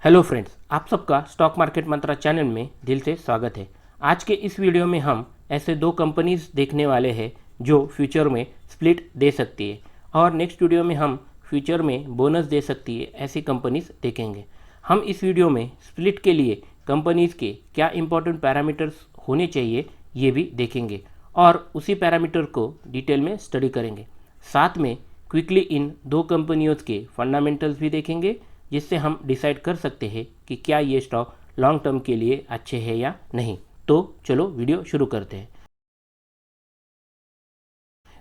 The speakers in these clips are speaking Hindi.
हेलो फ्रेंड्स, आप सबका स्टॉक मार्केट मंत्रा चैनल में दिल से स्वागत है। आज के इस वीडियो में हम ऐसे दो कंपनीज देखने वाले हैं जो फ्यूचर में स्प्लिट दे सकती है और नेक्स्ट वीडियो में हम फ्यूचर में बोनस दे सकती है ऐसी कंपनीज देखेंगे। हम इस वीडियो में स्प्लिट के लिए कंपनीज के क्या इंपॉर्टेंट पैरामीटर्स होने चाहिए ये भी देखेंगे और उसी पैरामीटर को डिटेल में स्टडी करेंगे। साथ में क्विकली इन दो कंपनियों के फंडामेंटल्स भी देखेंगे जिससे हम डिसाइड कर सकते हैं कि क्या ये स्टॉक लॉन्ग टर्म के लिए अच्छे हैं या नहीं। तो चलो वीडियो शुरू करते हैं।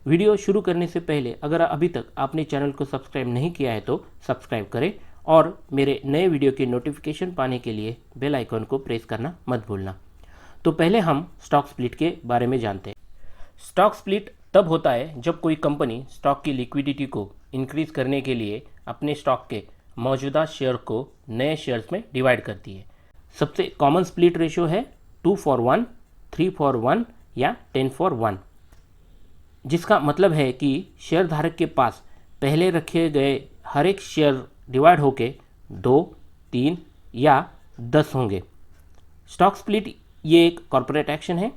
वीडियो शुरू करने से पहले अगर अभी तक आपने चैनल को सब्सक्राइब नहीं किया है तो सब्सक्राइब करें और मेरे नए वीडियो के नोटिफिकेशन पाने के लिए बेल आइकन को प्रेस करना मत भूलना। तो पहले हम स्टॉक स्प्लिट के बारे में जानते हैं। स्टॉक स्प्लिट तब होता है जब कोई कंपनी स्टॉक की लिक्विडिटी को इंक्रीज करने के लिए अपने स्टॉक के मौजूदा शेयर को नए शेयर्स में डिवाइड करती है। सबसे कॉमन स्प्लिट रेशियो है 2:1, 3:1 या 10:1, जिसका मतलब है कि शेयर धारक के पास पहले रखे गए हर एक शेयर डिवाइड होके 2, 3 या 10 होंगे। स्टॉक स्प्लिट ये एक कॉर्पोरेट एक्शन है।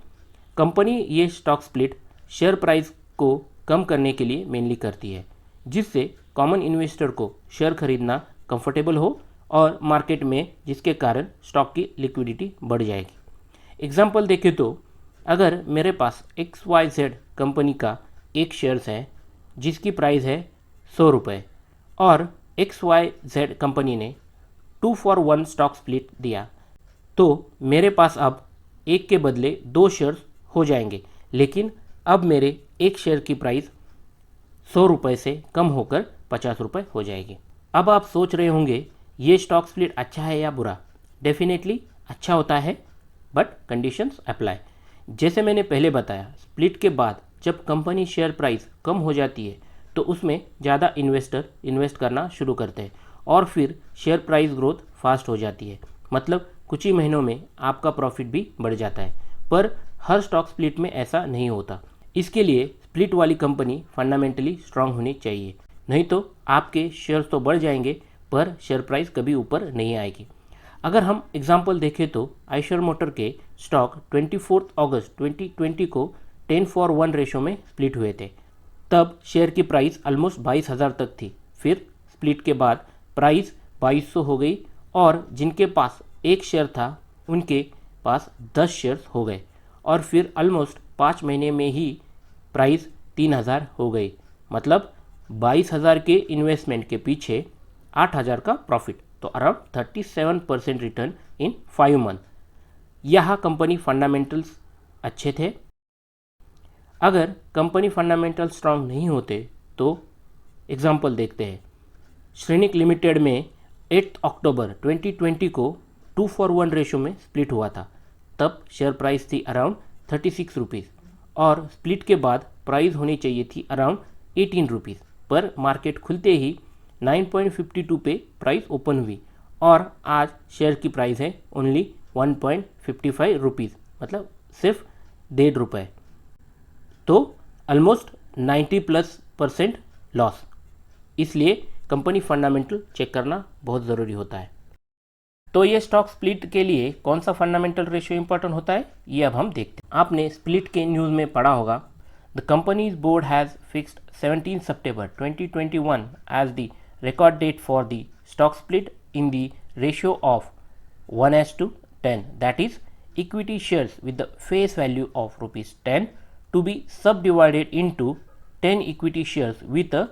कंपनी ये स्टॉक स्प्लिट शेयर प्राइस को कम करने के लिए मेनली करती है, जिससे कॉमन इन्वेस्टर को शेयर खरीदना कंफर्टेबल हो और मार्केट में जिसके कारण स्टॉक की लिक्विडिटी बढ़ जाएगी। एग्जाम्पल देखें तो अगर मेरे पास XYZ कंपनी का एक शेयर्स है जिसकी प्राइस है 100 रुपये और XYZ कंपनी ने 2:1 स्टॉक स्प्लिट दिया, तो मेरे पास अब एक के बदले 2 शेयर्स हो जाएंगे, लेकिन अब मेरे एक शेयर की प्राइस 100 रुपये से कम होकर 50 रुपये हो जाएगी। अब आप सोच रहे होंगे ये स्टॉक स्प्लिट अच्छा है या बुरा। डेफिनेटली अच्छा होता है, बट कंडीशंस अप्लाई। जैसे मैंने पहले बताया, स्प्लिट के बाद जब कंपनी शेयर प्राइस कम हो जाती है तो उसमें ज़्यादा इन्वेस्टर इन्वेस्ट करना शुरू करते हैं और फिर शेयर प्राइस ग्रोथ फास्ट हो जाती है। मतलब कुछ ही महीनों में आपका प्रॉफिट भी बढ़ जाता है, पर हर स्टॉक स्प्लिट में ऐसा नहीं होता। इसके लिए स्प्लिट वाली कंपनी फंडामेंटली स्ट्रांग होनी चाहिए, नहीं तो आपके शेयर्स तो बढ़ जाएंगे पर शेयर प्राइस कभी ऊपर नहीं आएगी। अगर हम एग्जांपल देखें तो आइशर मोटर के स्टॉक 24 अगस्त 2020 को 10:1 रेशो में स्प्लिट हुए थे। तब शेयर की प्राइस ऑलमोस्ट 22,000 तक थी। फिर स्प्लिट के बाद प्राइस 2200 हो गई और जिनके पास एक शेयर था उनके पास 10 शेयर्स हो गए और फिर ऑलमोस्ट 5 महीने में ही प्राइस 3,000 हो गई। मतलब 22,000 के इन्वेस्टमेंट के पीछे 8,000 का प्रॉफिट, तो अराउंड 37% रिटर्न इन 5 मंथ। यह कंपनी फंडामेंटल्स अच्छे थे। अगर कंपनी फंडामेंटल स्ट्रांग नहीं होते तो एग्जांपल देखते हैं। श्रेणिक लिमिटेड में 8 अक्टूबर 2020 को 2:1 रेशो में स्प्लिट हुआ था। तब शेयर प्राइस थी अराउंड 36 रुपीज़ और स्प्लिट के बाद प्राइस होनी चाहिए थी अराउंड 18 रुपीज़, पर मार्केट खुलते ही 9.52 पे प्राइस ओपन हुई और आज शेयर की प्राइस है ओनली 1.55 रुपीज़, मतलब सिर्फ 1.5 रुपये। तो ऑलमोस्ट 90+% लॉस। इसलिए कंपनी फंडामेंटल चेक करना बहुत ज़रूरी होता है। तो ये स्टॉक स्प्लिट के लिए कौन सा फंडामेंटल रेशियो इंपॉर्टेंट होता है ये अब हम देखते हैं। आपने स्प्लिट के न्यूज़ में पढ़ा होगा, the companies board has fixed 17 September 2021 as the record date for the stock split in the ratio of 1:10, that is equity shares with the face value of ₹10 to be subdivided into 10 equity shares with a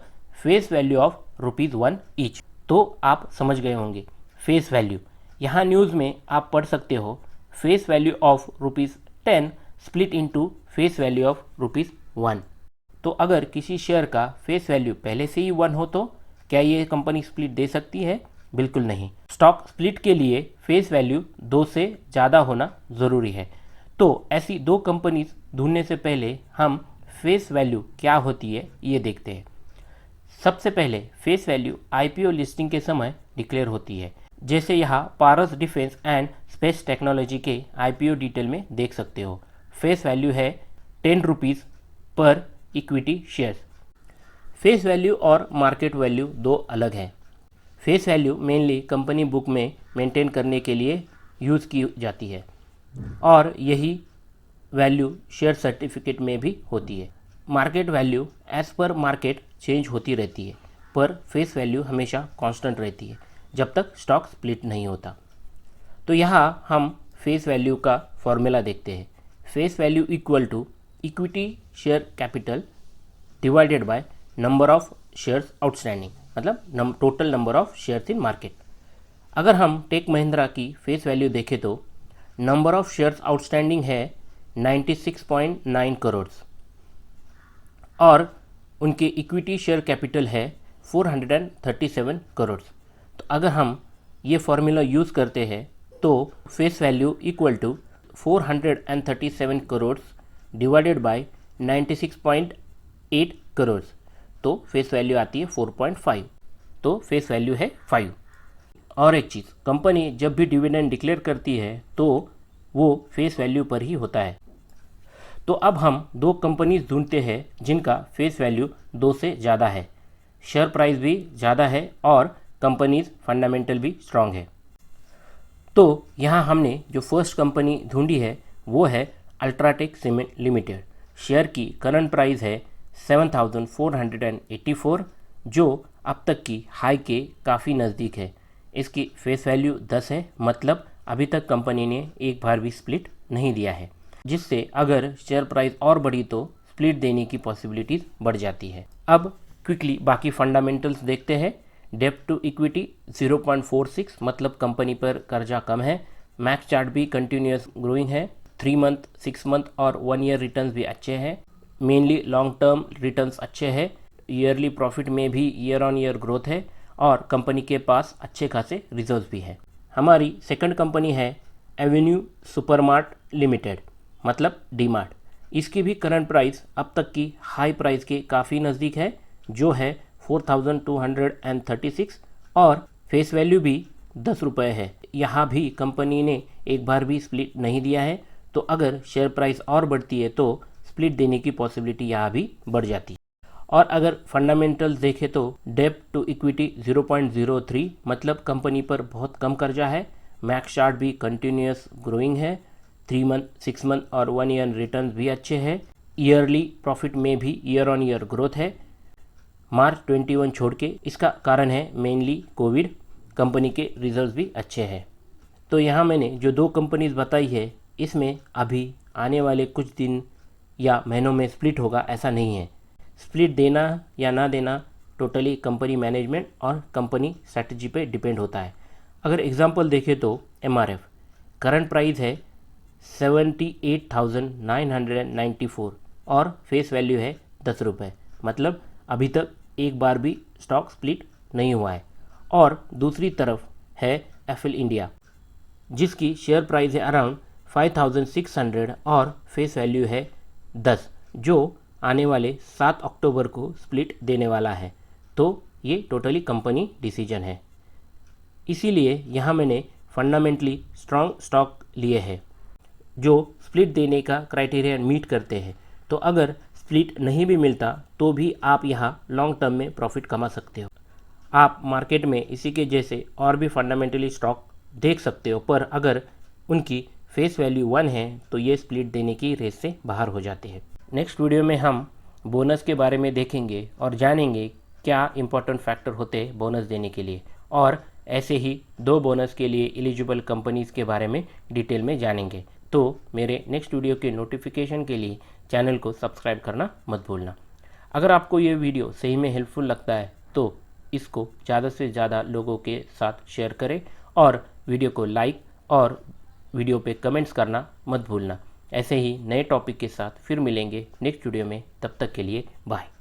face value of ₹1 each। तो आप समझ गए होंगे फेस वैल्यू। यहाँ न्यूज़ में आप पढ़ सकते हो face value of ₹10 split into face value of ₹1। तो अगर किसी शेयर का फेस वैल्यू पहले से ही 1 हो तो क्या ये कंपनी स्प्लिट दे सकती है? बिल्कुल नहीं। स्टॉक स्प्लिट के लिए फेस वैल्यू 2 से ज़्यादा होना ज़रूरी है। तो ऐसी दो कंपनीज ढूंढने से पहले हम फेस वैल्यू क्या होती है ये देखते हैं। सबसे पहले फेस वैल्यू IPO लिस्टिंग के समय डिक्लेयर होती है, जैसे यहाँ पारस डिफेंस एंड स्पेस टेक्नोलॉजी के IPO डिटेल में देख सकते हो। फेस वैल्यू है 10 रुपीज़ पर इक्विटी शेयर्स। फेस वैल्यू और मार्केट वैल्यू दो अलग हैं। Face value mainly company book में मेंटेन करने के लिए यूज़ की जाती है और यही वैल्यू शेयर सर्टिफिकेट में भी होती है। Market value as per market change होती रहती है, पर फेस वैल्यू हमेशा कांस्टेंट रहती है जब तक स्टॉक स्प्लिट नहीं होता। तो यहाँ हम फेस वैल्यू का फॉर्मूला देखते हैं। Face value equal to equity share capital divided by number of shares outstanding, मतलब total number of shares in market. अगर हम टेक महिंद्रा की फेस वैल्यू देखें तो नंबर ऑफ शेयर्स आउटस्टैंडिंग है 96.9 करोड़ और उनके इक्विटी शेयर कैपिटल है 437 करोड़। तो अगर हम ये फॉर्मूला यूज़ करते हैं तो face value equal to 437 crore divided by 96.8 crore, तो फेस वैल्यू आती है 4.5, तो फेस वैल्यू है 5। और एक चीज़, कंपनी जब भी डिविडेंड डिक्लेयर करती है तो वो फेस वैल्यू पर ही होता है। तो अब हम दो कंपनीज ढूंढते हैं जिनका फेस वैल्यू 2 से ज़्यादा है, शेयर प्राइस भी ज़्यादा है और कंपनीज फंडामेंटल भी स्ट्रांग है। तो यहाँ हमने जो फर्स्ट कंपनी ढूंढी है वो है अल्ट्राटेक सीमेंट लिमिटेड। शेयर की करंट प्राइस है 7,484, जो अब तक की हाई के काफ़ी नज़दीक है। इसकी फेस वैल्यू 10 है, मतलब अभी तक कंपनी ने एक बार भी स्प्लिट नहीं दिया है, जिससे अगर शेयर प्राइस और बढ़ी तो स्प्लिट देने की पॉसिबिलिटीज़ बढ़ जाती है। अब क्विकली बाकी फंडामेंटल्स देखते हैं। डेब्ट टू इक्विटी 0.46, मतलब कंपनी पर कर्जा कम है। मैक्स चार्ट भी कंटिन्यूस ग्रोइंग है। 3 मंथ, 6 मंथ और 1 ईयर रिटर्न्स भी अच्छे हैं। मेनली लॉन्ग टर्म रिटर्न्स अच्छे हैं। ईयरली प्रॉफिट में भी ईयर ऑन ईयर ग्रोथ है और कंपनी के पास अच्छे खासे रिजर्व्स भी है। हमारी सेकंड कंपनी है एवेन्यू सुपरमार्ट लिमिटेड, मतलब डी-मार्ट। इसकी भी करंट प्राइस अब तक की हाई प्राइस के काफ़ी नज़दीक है, जो है 4,236 और फेस वैल्यू भी 10 रुपये है। यहाँ भी कंपनी ने एक बार भी स्प्लिट नहीं दिया है, तो अगर शेयर प्राइस और बढ़ती है तो स्प्लिट देने की पॉसिबिलिटी यहाँ भी बढ़ जाती है। और अगर फंडामेंटल्स देखें तो डेब्ट टू इक्विटी 0.03, मतलब कंपनी पर बहुत कम कर्जा है। मैक्स चार्ट भी कंटिन्यूस ग्रोइंग है। 3 मंथ, 6 मंथ और 1 ईयर रिटर्न्स भी अच्छे हैं। ईयरली प्रॉफिट में भी ईयर ऑन ईयर ग्रोथ है मार्च 21 छोड़ के। इसका कारण है मेनली कोविड। कंपनी के रिजल्ट्स भी अच्छे हैं। तो यहाँ मैंने जो दो कंपनीज बताई है, इसमें अभी आने वाले कुछ दिन या महीनों में स्प्लिट होगा ऐसा नहीं है। स्प्लिट देना या ना देना टोटली कंपनी मैनेजमेंट और कंपनी स्ट्रैटेजी पे डिपेंड होता है। अगर एग्जांपल देखें तो एमआरएफ करंट प्राइस है 78,994 और फेस वैल्यू है 10 रुपये, मतलब अभी तक एक बार भी स्टॉक स्प्लिट नहीं हुआ है। और दूसरी तरफ है एफएल इंडिया, जिसकी शेयर प्राइस है अराउंड 5,600 और फेस वैल्यू है 10, जो आने वाले 7 अक्टूबर को स्प्लिट देने वाला है। तो ये टोटली कंपनी डिसीजन है। इसीलिए यहाँ मैंने फंडामेंटली स्ट्रॉन्ग स्टॉक लिए हैं जो स्प्लिट देने का क्राइटेरिया मीट करते हैं। तो अगर स्प्लिट नहीं भी मिलता तो भी आप यहाँ लॉन्ग टर्म में प्रॉफिट कमा सकते हो। आप मार्केट में इसी के जैसे और भी फंडामेंटली स्टॉक देख सकते हो, पर अगर उनकी फेस वैल्यू 1 है तो ये स्प्लिट देने की रेस से बाहर हो जाते हैं। नेक्स्ट वीडियो में हम बोनस के बारे में देखेंगे और जानेंगे क्या इंपॉर्टेंट फैक्टर होते हैं बोनस देने के लिए, और ऐसे ही 2 बोनस के लिए एलिजिबल कंपनीज़ के बारे में डिटेल में जानेंगे। तो मेरे नेक्स्ट वीडियो के नोटिफिकेशन के लिए चैनल को सब्सक्राइब करना मत भूलना। अगर आपको ये वीडियो सही में हेल्पफुल लगता है तो इसको ज़्यादा से ज़्यादा लोगों के साथ शेयर करें और वीडियो को लाइक और वीडियो पे कमेंट्स करना मत भूलना। ऐसे ही नए टॉपिक के साथ फिर मिलेंगे नेक्स्ट वीडियो में। तब तक के लिए बाय।